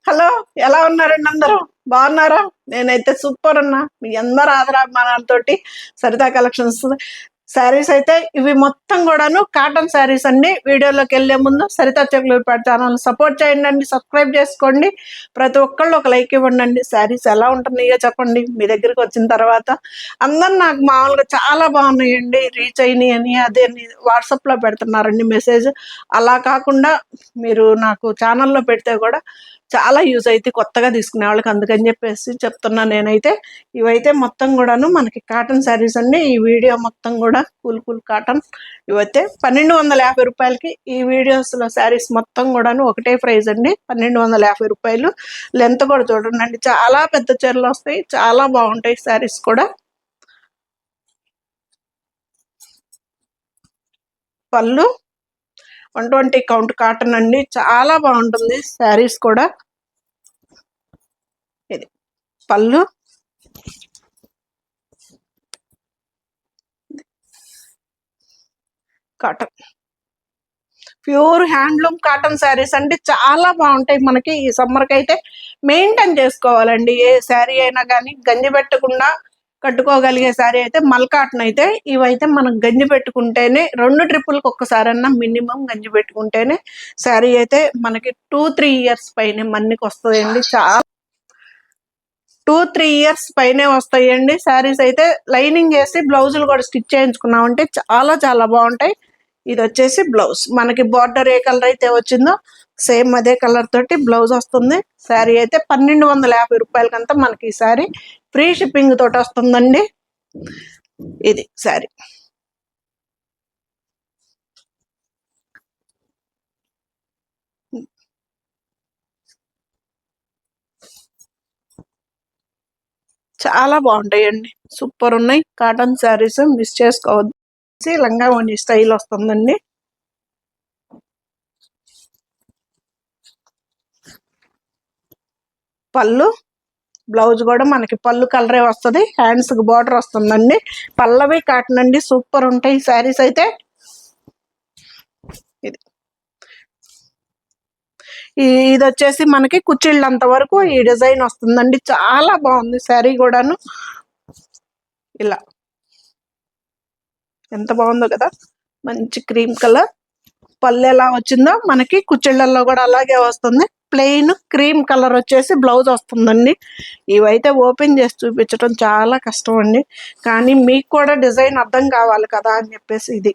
Hello, ఎలా ఉన్నారండి అందరూ? బాగున్నారా? నేనైతే సూపర్ ఉన్నా. మీ అందరు ఆదరాభిమానాలతోటి సరితా కలెక్షన్స్ శారీస్ అయితే ఇవి మొత్తం కూడాను కాటన్ శారీస్ అండి. వీడియోలోకి వెళ్లే ముందు సరితా చెక్లూరిపేట ఛానల్ సపోర్ట్ చేయండి, సబ్స్క్రైబ్ చేసుకోండి. ప్రతి ఒక్కళ్ళు ఒక లైక్ ఇవ్వండి. శారీస్ ఎలా ఉంటున్నాయో చెప్పండి. మీ దగ్గరికి వచ్చిన తర్వాత అందరు నాకు మామూలుగా చాలా బాగున్నాయండి, రీచ్ అయినాయి అని అదే వాట్సాప్లో పెడుతున్నారండి మెసేజ్. అలా కాకుండా మీరు నాకు ఛానల్లో పెడితే కూడా చాలా యూజ్ అయితే కొత్తగా తీసుకునే వాళ్ళకి, అందుకని చెప్పేసి చెప్తున్నా నేనైతే. ఇవైతే మొత్తం కూడాను మనకి కాటన్ శారీస్ అండి. ఈ వీడియో మొత్తం కూడా కూల్ కాటన్. ఇవైతే 1250 రూపాయలకి ఈ వీడియోస్లో శారీస్ మొత్తం కూడాను ఒకటే ప్రైస్ అండి, 1250 రూపాయలు. లెంత్ కూడా చూడండి, చాలా పెద్ద చీరలు వస్తాయి, చాలా బాగుంటాయి శారీస్ కూడా. పళ్ళు 120 కౌంట్ కాటన్ అండి, చాలా బాగుంటుంది శారీస్ కూడా. ఇది పళ్ళు, cotton pure handloom cotton saris అండి, చాలా బాగుంటాయి. మనకి ఈ సమ్మర్కి అయితే మెయింటైన్ చేసుకోవాలండి, ఏ శారీ అయినా కానీ గంజి పెట్టకుండా కట్టుకోగలిగే శారీ అయితే మల్ కాటన్ అయితే. ఇవైతే మనం గంజి పెట్టుకుంటేనే 2 ట్రిప్పులకు ఒక్కసారన్నా మినిమం గంజి పెట్టుకుంటేనే శారీ అయితే మనకి 2-3 ఇయర్స్ పైన మన్నికి వస్తాయండి. చాలా 2-3 ఇయర్స్ పైనే వస్తాయండి శారీస్ అయితే. లైనింగ్ వేసి బ్లౌజులు కూడా స్టిచ్ చేయించుకున్నామంటే చాలా చాలా బాగుంటాయి. ఇది వచ్చేసి బ్లౌజ్, మనకి బార్డర్ ఏ కలర్ అయితే వచ్చిందో సేమ్ అదే కలర్ తోటి బ్లౌజ్ వస్తుంది. శారీ అయితే 1250 రూపాయలకంతా మనకి ఈ శారీ ఫ్రీ షిప్పింగ్ తోటి వస్తుందండి. ఇది శారీ చాలా బాగుంటాయండి, సూపర్ ఉన్నాయి కాటన్ శారీస్, మిస్ చేసుకోవద్దు. లంగా ఓణి స్టైల్ వస్తుందండి. పళ్ళు, బ్లౌజ్ కూడా మనకి పళ్ళు కలరే వస్తుంది, హ్యాండ్స్ కి బార్డర్ వస్తుందండి. పల్లవి కాటన్ అండి, సూపర్ ఉంటాయి శారీస్ అయితే. ఇది వచ్చేసి మనకి కుచ్చిళ్ళంత వరకు ఈ డిజైన్ వస్తుందండి, చాలా బాగుంది శారీ కూడాను. ఇలా ఎంత బాగుందో కదా, మంచి క్రీమ్ కలర్. పళ్ళు ఎలా వచ్చిందో మనకి కుచ్చిళ్ళల్లో కూడా అలాగే వస్తుంది. ప్లెయిన్ క్రీమ్ కలర్ వచ్చేసి బ్లౌజ్ వస్తుందండి. ఇవైతే ఓపెన్ చేసి చూపించడం చాలా కష్టం అండి, కానీ మీకు కూడా డిజైన్ అర్థం కావాలి కదా అని చెప్పేసి ఇది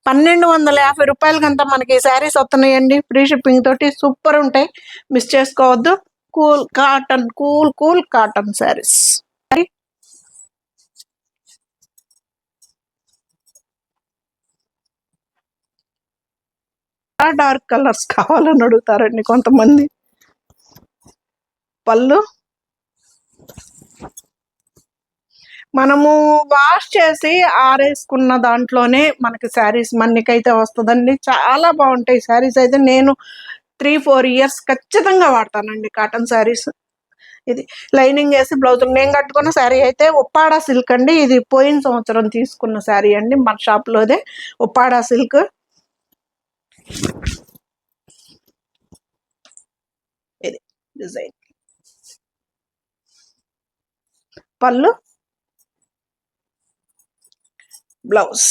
1250 రూపాయలకంతా మనకి ఈ శారీస్ వస్తున్నాయండి, ఫ్రీ షిప్పింగ్ తోటి. సూపర్ ఉంటాయి, మిస్ చేసుకోవద్దు. Cool cotton, cool cotton saris. Dark colours కావాలని అడుగుతారండి కొంతమంది. పళ్ళు మనము వాష్ చేసి ఆరేసుకున్న దాంట్లోనే మనకి శారీస్ మన్నికైతే వస్తుందండి, చాలా బాగుంటాయి శారీస్ అయితే. నేను 3-4 ఇయర్స్ ఖచ్చితంగా వాడతానండి కాటన్ శారీస్. ఇది లైనింగ్ వేసి బ్లౌజ్. నేను కట్టుకున్న శారీ అయితే ఉప్పాడ సిల్క్ అండి, ఇది పోయిన సంవత్సరం తీసుకున్న శారీ అండి, మన షాప్లోదే ఉప్పాడ సిల్క్. ఇది డిజైన్. పళ్ళు, బ్లౌజ్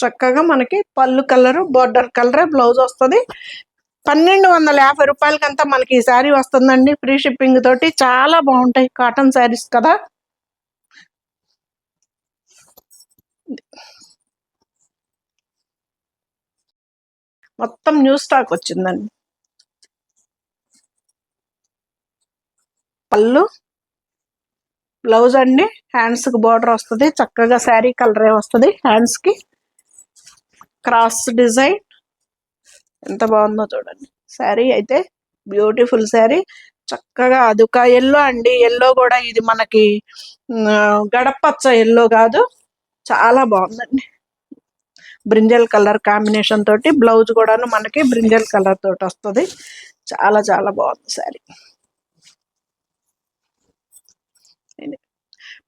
చక్కగా మనకి పళ్ళు కలరు బార్డర్ కలరే బ్లౌజ్ వస్తుంది. 1250 రూపాయలకంతా మనకి ఈ శారీ వస్తుందండి, ఫ్రీ షిప్పింగ్ తోటి. చాలా బాగుంటాయి కాటన్ శారీస్ కదా. మొత్తం న్యూ స్టాక్ వచ్చిందండి. పళ్ళు, బ్లౌజ్ అండి, హ్యాండ్స్ కి బార్డర్ వస్తుంది, చక్కగా శారీ కలరే వస్తుంది. హ్యాండ్స్ కి క్రాస్ డిజైన్, ఎంత బాగుందో చూడండి శారీ అయితే. బ్యూటిఫుల్ శారీ, చక్కగా అదొక ఎల్లో అండి. ఎల్లో కూడా ఇది మనకి గడపచ్చ ఎల్లో కాదు, చాలా బాగుందండి. బ్రింజల్ కలర్ కాంబినేషన్ తోటి బ్లౌజ్ కూడాను మనకి బ్రింజల్ కలర్ తోటి వస్తుంది. చాలా చాలా బాగుంది శారీ.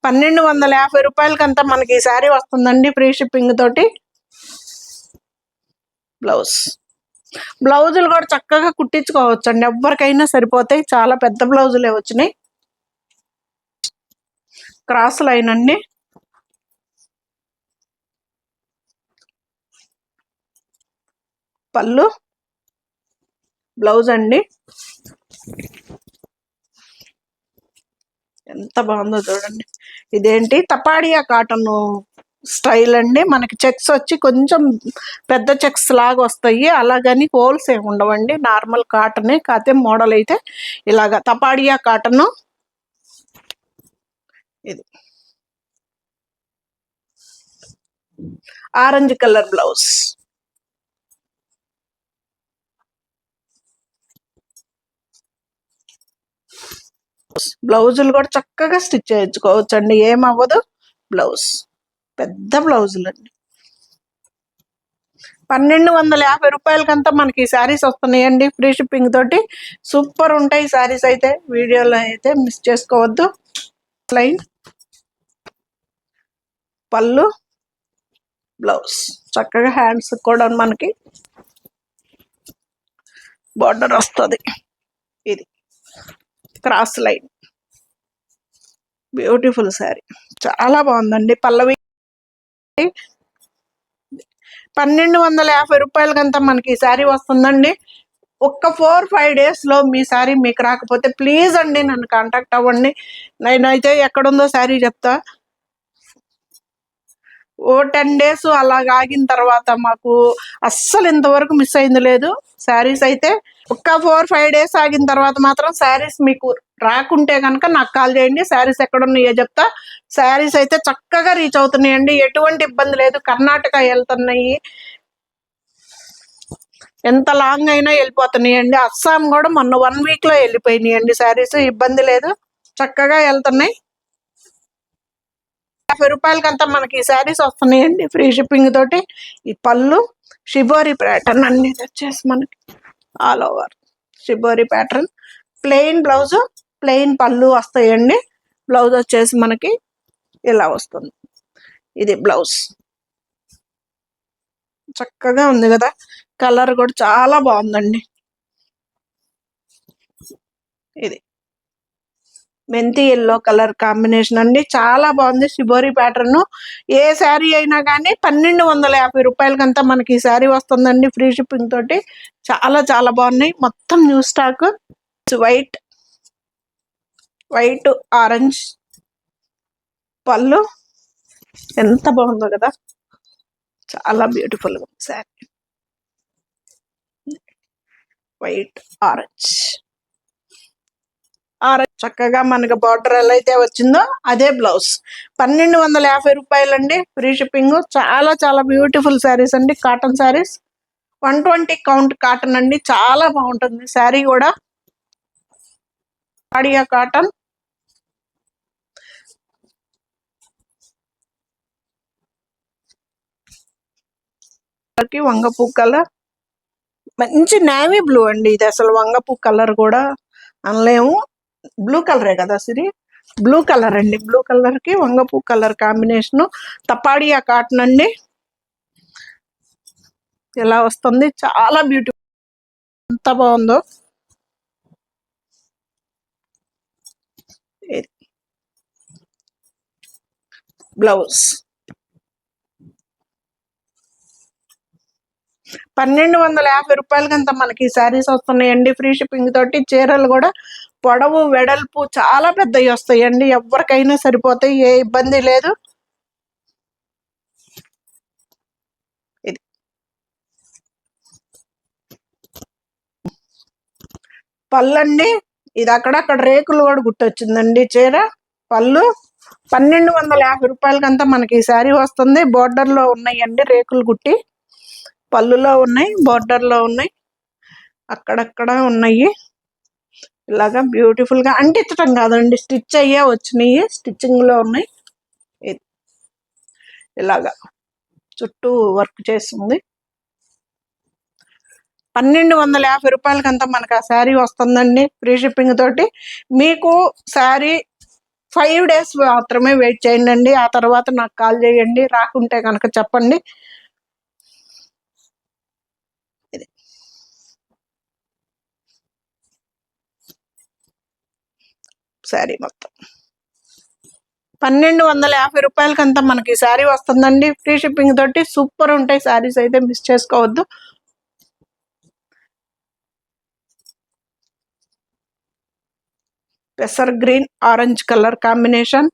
1250 రూపాయలకంతా మనకి ఈ శారీ వస్తుందండి, ఫ్రీ షిప్పింగ్ తోటి. బ్లౌజ్. బ్లౌజులు కూడా చక్కగా కుట్టించుకోవచ్చు అండి, ఎవరికైనా సరిపోతాయి. చాలా పెద్ద బ్లౌజులే వచ్చినాయి. క్రాస్ లైన్ అండి. పళ్ళు, బ్లౌజ్ అండి. ఎంత బాగుందో చూడండి. ఇదేంటి తపాడియా కాటన్ స్టైల్ అండి. మనకి చెక్స్ వచ్చి కొంచెం పెద్ద చెక్స్ లాగా వస్తాయి, అలాగని హోల్స్ ఏమి ఉండవండి. నార్మల్ కాటనే, కాకపోతే మోడల్ అయితే ఇలాగా తపాడియా కాటన్. ఇది ఆరెంజ్ కలర్ బ్లౌజ్. బ్లౌజులు కూడా చక్కగా స్టిచ్ చేయించుకోవచ్చు అండి, ఏమవ్వదు. బ్లౌజ్ పెద్ద బ్లౌజులు అండి. 1250 రూపాయలకంతా మనకి శారీస్ వస్తున్నాయండి, ఫ్రీ షిప్పింగ్ తోటి. సూపర్ ఉంటాయి శారీస్ అయితే, వీడియోలో అయితే మిస్ చేసుకోవద్దు. లైన్, పళ్ళు, బ్లౌజ్. చక్కగా హ్యాండ్స్ కూడా మనకి బార్డర్ వస్తుంది. ఇది క్రాస్ లైన్, బ్యూటిఫుల్ శారీ, చాలా బాగుందండి. పల్లవి 1250 రూపాయలకంతా మనకి శారీ వస్తుందండి. ఒక్క 4-5 డేస్లో మీ శారీ మీకు రాకపోతే ప్లీజ్ అండి నన్ను కాంటాక్ట్ అవ్వండి. నేనైతే ఎక్కడుందో శారీ చెప్తా. ఓ 10 డేస్ అలాగ ఆగిన తర్వాత మాకు అస్సలు ఇంతవరకు మిస్ అయింది లేదు శారీస్ అయితే. ఒక్క 4-5 డేస్ ఆగిన తర్వాత మాత్రం శారీస్ మీకు రాకుంటే కనుక నాకు కాల్ చేయండి, శారీస్ ఎక్కడున్నాయో చెప్తా. శారీస్ అయితే చక్కగా రీచ్ అవుతున్నాయండి, ఎటువంటి ఇబ్బంది లేదు. కర్ణాటక వెళ్తున్నాయి, ఎంత లాంగ్ అయినా వెళ్ళిపోతున్నాయండి. అస్సాం కూడా మొన్న 1 వీక్లో వెళ్ళిపోయినాయండి శారీస్, ఇబ్బంది లేదు, చక్కగా వెళ్తున్నాయి. 50 రూపాయలకంతా మనకి శారీస్ వస్తున్నాయండి, ఫ్రీ షిప్పింగ్ తోటి. ఈ పళ్ళు షిబోరి ప్యాటర్న్ అన్ని వచ్చేసి మనకి all over shibori pattern. Plain blouse, plain పళ్ళు వస్తాయండి. బ్లౌజ్ వచ్చేసి మనకి ఇలా వస్తుంది. ఇది బ్లౌజ్, చక్కగా ఉంది కదా. కలర్ కూడా చాలా బాగుందండి. ఇది మెంతి ఎల్లో కలర్ కాంబినేషన్ అండి, చాలా బాగుంది. Shibori pattern. ఏ శారీ అయినా కానీ 1250 రూపాయలకంతా మనకి ఈ శారీ వస్తుందండి, ఫ్రీ షిప్పింగ్ తోటి. చాలా చాలా బాగున్నాయి, మొత్తం new stock. White, white orange పళ్ళు, ఎంత బాగుందో కదా, చాలా బ్యూటిఫుల్ శారీ. వైట్ ఆరెంజ్, చక్కగా మనకి బార్డర్ ఎలా అయితే వచ్చిందో అదే బ్లౌజ్. 1250 రూపాయలండి, ఫ్రీ షిప్పింగ్. చాలా చాలా బ్యూటిఫుల్ శారీస్ అండి, కాటన్ శారీస్. 120 కౌంట్ కాటన్ అండి, చాలా బాగుంటుంది శారీ కూడా. ఆడియా కాటన్, వంగపూ కలర్, మంచి నేవీ బ్లూ అండి. ఇది అసలు వంగపూ కలర్ కూడా అనలేము, బ్లూ కలరే కదా సిరి, బ్లూ కలర్ అండి. బ్లూ కలర్ కి వంగపూ కలర్ కాంబినేషన్. తపాడియా కాటన్ అండి, ఎలా వస్తుంది, చాలా బ్యూటిఫుల్, ఎంత బాగుందో. బ్లౌజ్ 1250 రూపాయలకంతా మనకి శారీస్ వస్తున్నాయండి, ఫ్రీ షిప్పింగ్ తోటి. చీరలు కూడా పొడవు వెడల్పు చాలా పెద్దవి వస్తాయండి, ఎవరికైనా సరిపోతాయి, ఏ ఇబ్బంది లేదు. ఇది పళ్ళండి, ఇది అక్కడక్కడ రేకులు కూడా గుట్టొచ్చిందండి చీర. పళ్ళు 1250 రూపాయలకంతా మనకి ఈ శారీ వస్తుంది. బోర్డర్లో ఉన్నాయండి రేకులు గుట్టి, పళ్ళులో ఉన్నాయి, బోర్డర్లో ఉన్నాయి, అక్కడక్కడ ఉన్నాయి. ఇలాగా బ్యూటిఫుల్ గా అంటించటం కాదండి, స్టిచ్ అయ్యే వచ్చినాయి, స్టిచ్చింగ్ లో ఉన్నాయి. ఇలాగా చుట్టూ వర్క్ చేస్తుంది. 1250 రూపాయలకంతా మనకు ఆ శారీ వస్తుందండి, ఫ్రీ షిప్పింగ్ తోటి. మీకు శారీ 5 డేస్ మాత్రమే వెయిట్ చేయండి, ఆ తర్వాత నాకు కాల్ చేయండి. రాకుంటే కనుక చెప్పండి. శారీ మొత్తం 1250 రూపాయలకంతా మనకి శారీ వస్తుందండి. ఫ్రీ షిప్పింగ్ తోటి సూపర్ ఉంటాయి శారీస్, అయితే మిస్ చేసుకోవద్దు. పెసర్ green orange colour combination,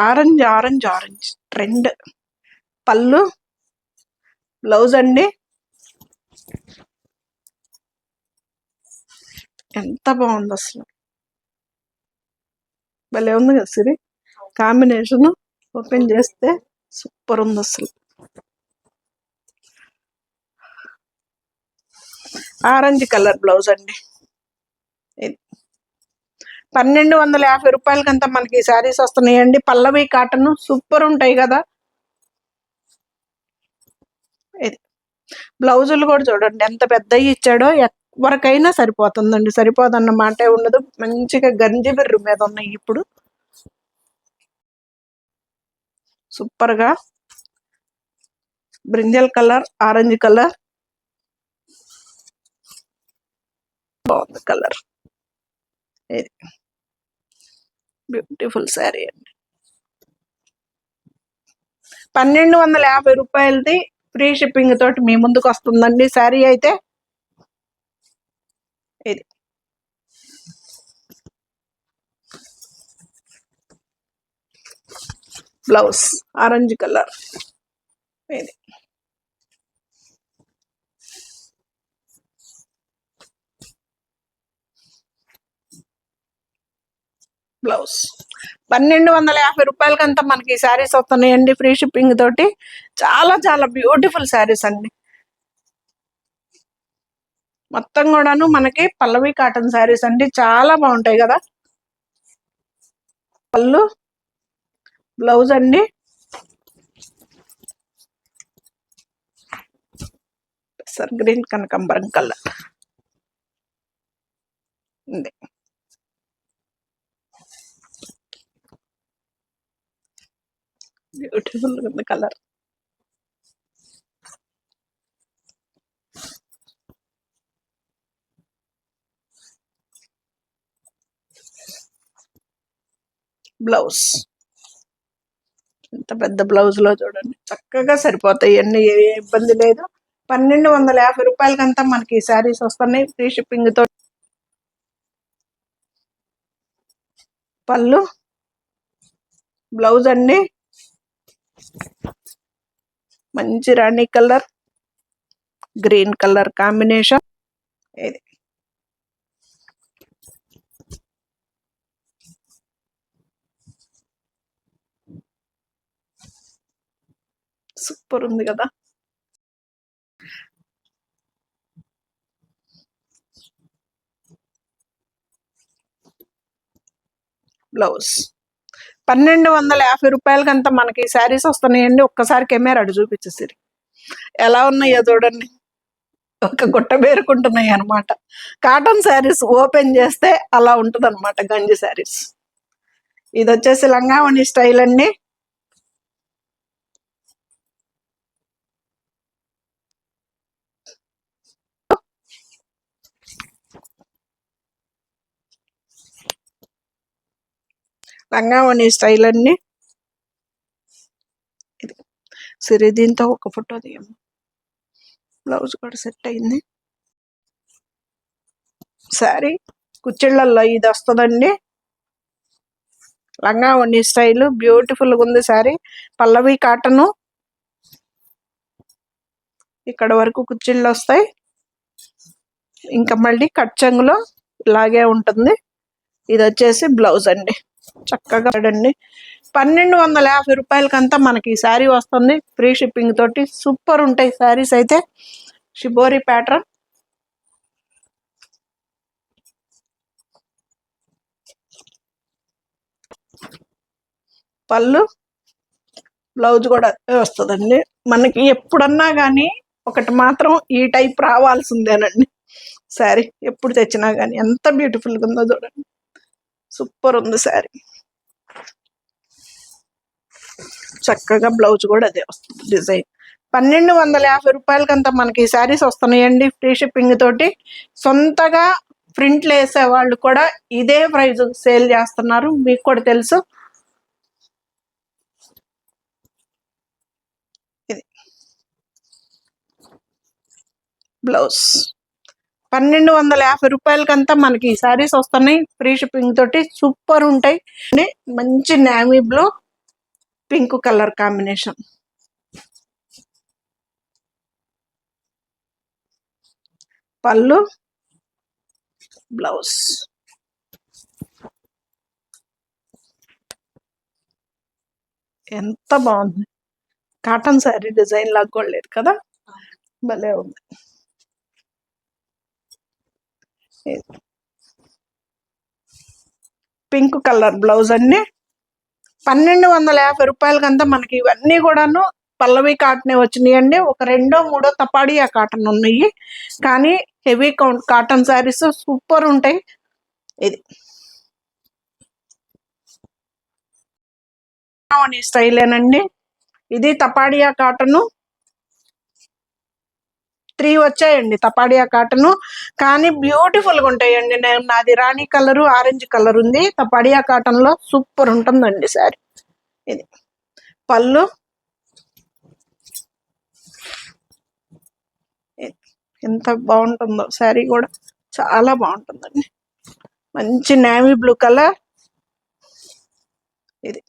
orange orange orange trend. పళ్ళు, బ్లౌజ్ అండి. ఎంత బాగుంది అసలు, భలే ఉంది కదా సిరి కాంబినేషన్. ఓపెన్ చేస్తే సూపర్ ఉంది అసలు. ఆరెంజ్ కలర్ బ్లౌజ్ అండి. 1250 రూపాయలకంతా మనకి శారీస్ వస్తున్నాయండి. పల్లవి కాటన్ సూపర్ ఉంటాయి కదా. ఇది బ్లౌజులు కూడా చూడండి ఎంత పెద్దవి ఇచ్చాడో, ఎవరికైనా సరిపోతుందండి, సరిపోదన్న మాటే ఉండదు. మంచిగా గంజి బిర్రు మీద ఉన్నాయి ఇప్పుడు. సూపర్ గా బ్రింజల్ కలర్, ఆరెంజ్ కలర్, బాగుంది కలర్. ఇది బ్యూటిఫుల్ శారీ అండి. 1250 రూపాయలది ఫ్రీ షిప్పింగ్ తోటి మీ ముందుకు వస్తుందండి శారీ అయితే. ఇది బ్లౌజ్ ఆరెంజ్ కలర్. ఇది బ్లౌజ్ 1250 రూపాయలకంతా మనకి శారీస్ వస్తున్నాయండి ఫ్రీ షిప్పింగ్ తోటి. చాలా చాలా బ్యూటిఫుల్ శారీస్ అండి. మొత్తం కూడాను మనకి పల్లవి కాటన్ శారీస్ అండి, చాలా బాగుంటాయి కదా. పళ్ళు, బ్లౌజ్ అండి. పెసర్ గ్రీన్ కనకాంబరం కలర్. బ్యూటిఫుల్ ఉంది కలర్. బ్లౌజ్ ఎంత పెద్ద బ్లౌజ్ లో చూడండి, చక్కగా సరిపోతాయి అన్ని, ఏ ఇబ్బంది లేదు. 1250 రూపాయలకంతా మనకి శారీస్ వస్తున్నాయి ఫ్రీ షిప్పింగ్ తో. పళ్ళు, బ్లౌజ్ అండి. మంచి రాణి కలర్, గ్రీన్ కలర్ కాంబినేషన్. ఇది సూపర్ ఉంది కదా. బ్లౌజ్ 1250 రూపాయలకంతా మనకి శారీస్ వస్తున్నాయండి. ఒక్కసారి కెమెరా అడు చూపించేసిరి ఎలా ఉన్నాయో చూడండి, ఒక గుట్ట బేరుకుంటున్నాయి అనమాట. కాటన్ శారీస్ ఓపెన్ చేస్తే అలా ఉంటుంది అనమాట గంజి శారీస్. ఇది వచ్చేసి లంగావణి స్టైల్ అండి. లంగావణి స్టైల్ అండి. ఇది సరే, దీంతో ఒక ఫోటో తీయము. బ్లౌజ్ కూడా సెట్ అయింది. శారీ కుచ్చిళ్ళల్లో ఇది వస్తుందండి. లంగావణి స్టైల్ బ్యూటిఫుల్ గా ఉంది శారీ. పల్లవి కాటను, ఇక్కడ వరకు కుచ్చిళ్ళు వస్తాయి. ఇంకా మళ్ళీ కట్ చెంగులో ఇలాగే ఉంటుంది. ఇది వచ్చేసి బ్లౌజ్ అండి. చక్కగా అండి 1250 రూపాయలకంతా మనకి శారీ వస్తుంది ఫ్రీ షిప్పింగ్ తోటి. సూపర్ ఉంటాయి శారీస్ అయితే. షిబోరి ప్యాటర్న్, పళ్ళు, బ్లౌజ్ కూడా వస్తుందండి. మనకి ఎప్పుడన్నా కానీ ఒకటి మాత్రం ఈ టైప్ రావాల్సిందేనండి శారీ, ఎప్పుడు తెచ్చినా కానీ. ఎంత బ్యూటిఫుల్గా ఉందో చూడండి, సూపర్ ఉంది శారీ. చక్కగా బ్లౌజ్ కూడా అదే వస్తుంది డిజైన్. 1250 రూపాయలకంతా మనకి శారీస్ వస్తున్నాయండి ఫ్రీ షిప్పింగ్ తోటి. సొంతగా ప్రింట్లు వేసే వాళ్ళు కూడా ఇదే ప్రైజ్ సేల్ చేస్తున్నారు, మీకు కూడా తెలుసు. ఇది బ్లౌజ్ 1250 రూపాయలకంతా మనకి ఈ శారీస్ వస్తున్నాయి, ఫ్రీ షిప్పింగ్ తోటి. సూపర్ ఉంటాయి. మంచి navy blue pink colour combination. పళ్ళు, బ్లౌజ్. ఎంత బాగుంది, కాటన్ శారీ డిజైన్ లాగా కూడా లేదు కదా, భలే ఉంది. పింక్ కలర్ బ్లౌజ్ అండి. 1250 రూపాయలకంతా మనకి ఇవన్నీ కూడాను పల్లవి కాటనే వచ్చినాయండి. ఒక 2 3 తపాడియా కాటన్ ఉన్నాయి, కానీ హెవీ కాటన్ శారీస్ సూపర్ ఉంటాయి. ఇది స్టైలేనండి. ఇది తపాడియా కాటను 3 వచ్చాయండి, తపాడియా కాటను. కానీ బ్యూటిఫుల్ గా ఉంటాయండి. నాది రాణి కలరు, ఆరెంజ్ కలర్ ఉంది. తపాడియా కాటన్ లో సూపర్ ఉంటుందండి శారీ. ఇది పళ్ళు, ఎంత బాగుంటుందో శారీ కూడా, చాలా బాగుంటుందండి. మంచి నేవీ బ్లూ కలర్. ఇది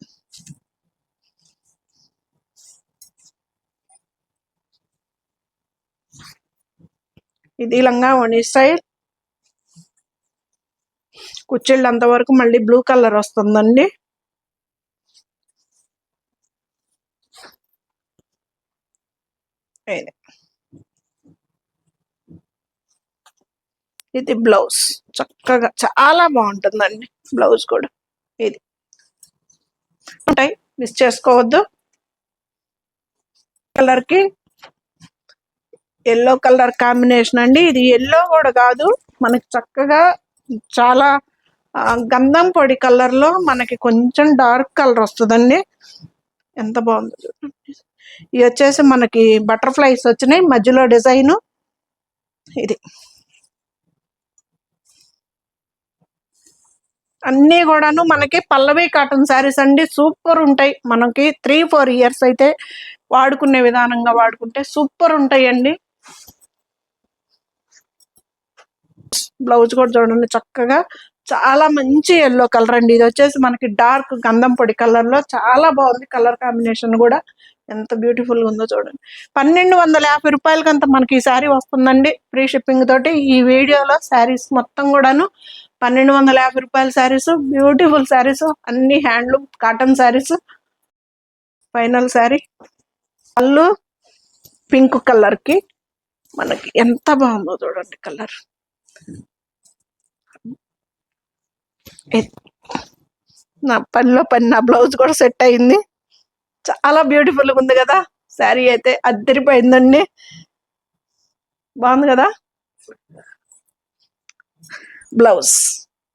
ఇది లంగా ఓణి స్టైల్. కుచ్చిళ్ళు అంతవరకు మళ్ళీ బ్లూ కలర్ వస్తుందండి. ఇది బ్లౌజ్, చక్కగా చాలా బాగుంటుందండి బ్లౌజ్ కూడా. ఇది ఉంటాయి, మిస్ చేసుకోవద్దు. కలర్ కి ఎల్లో కలర్ కాంబినేషన్ అండి. ఇది ఎల్లో కూడా కాదు, మనకి చక్కగా చాలా గంధం పొడి కలర్ లో మనకి కొంచెం డార్క్ కలర్ వస్తుందండి. ఎంత బాగుందో చూడండి. ఇవి వచ్చేసి మనకి బటర్ఫ్లైస్ వచ్చినాయి మధ్యలో డిజైన్. ఇది అన్నీ కూడాను మనకి పల్లవి కాటన్ శారీస్ అండి. సూపర్ ఉంటాయి. మనకి 3 4 ఇయర్స్ అయితే వాడుకునే విధానంగా వాడుకుంటే సూపర్ ఉంటాయండి. బ్లౌజ్ కూడా చూడండి, చక్కగా చాలా మంచి ఎల్లో కలర్ అండి. ఇది వచ్చేసి మనకి డార్క్ గంధం పొడి కలర్ లో చాలా బాగుంది. కలర్ కాంబినేషన్ కూడా ఎంత బ్యూటిఫుల్ గా ఉందో చూడండి. 1250 రూపాయలకంతా మనకి ఈ శారీ వస్తుందండి, ఫ్రీ షిప్పింగ్ తోటి. ఈ వీడియోలో శారీస్ మొత్తం కూడాను 1250 రూపాయల శారీస్, బ్యూటిఫుల్ శారీస్, అన్ని handloom cotton saris. Final sari పళ్ళు పింక్ కలర్ కి మనకి ఎంత బాగుందో చూడండి కలర్. నా పనిలో పని నా బ్లౌజ్ కూడా సెట్ అయింది. చాలా బ్యూటిఫుల్ గా ఉంది కదా శారీ, అయితే అద్దరిపోయిందండి. బాగుంది కదా బ్లౌజ్.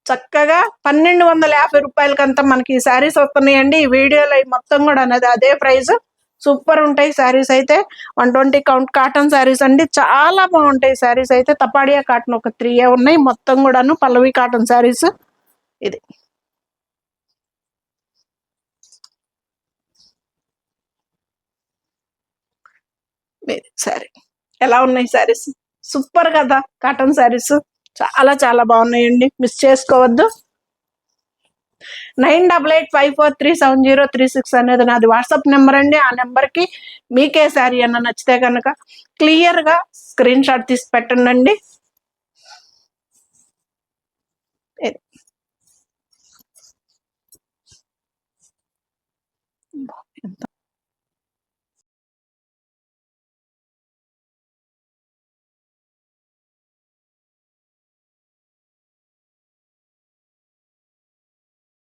చక్కగా 1250 రూపాయలకంతా మనకి ఈ శారీస్ వస్తున్నాయండి. ఈ వీడియోలో మొత్తం కూడా అన్నది అదే ప్రైస్. సూపర్ ఉంటాయి శారీస్ అయితే. 120 కౌంట్ కాటన్ శారీస్ అండి, చాలా బాగుంటాయి శారీస్ అయితే. తపాడియా కాటన్ ఒక 3 ఉన్నాయి, మొత్తం కూడాను పల్లవి కాటన్ శారీస్. ఇది శారీ. ఎలా ఉన్నాయి శారీస్? సూపర్ కదా కాటన్ శారీస్, చాలా చాలా బాగున్నాయండి, మిస్ చేసుకోవద్దు. 9885437036 అనేది నాది వాట్సాప్ నెంబర్ అండి. ఆ నెంబర్కి మీకే శారీ అన్న నచ్చితే కనుక క్లియర్గా స్క్రీన్ షాట్ తీసి పెట్టండి.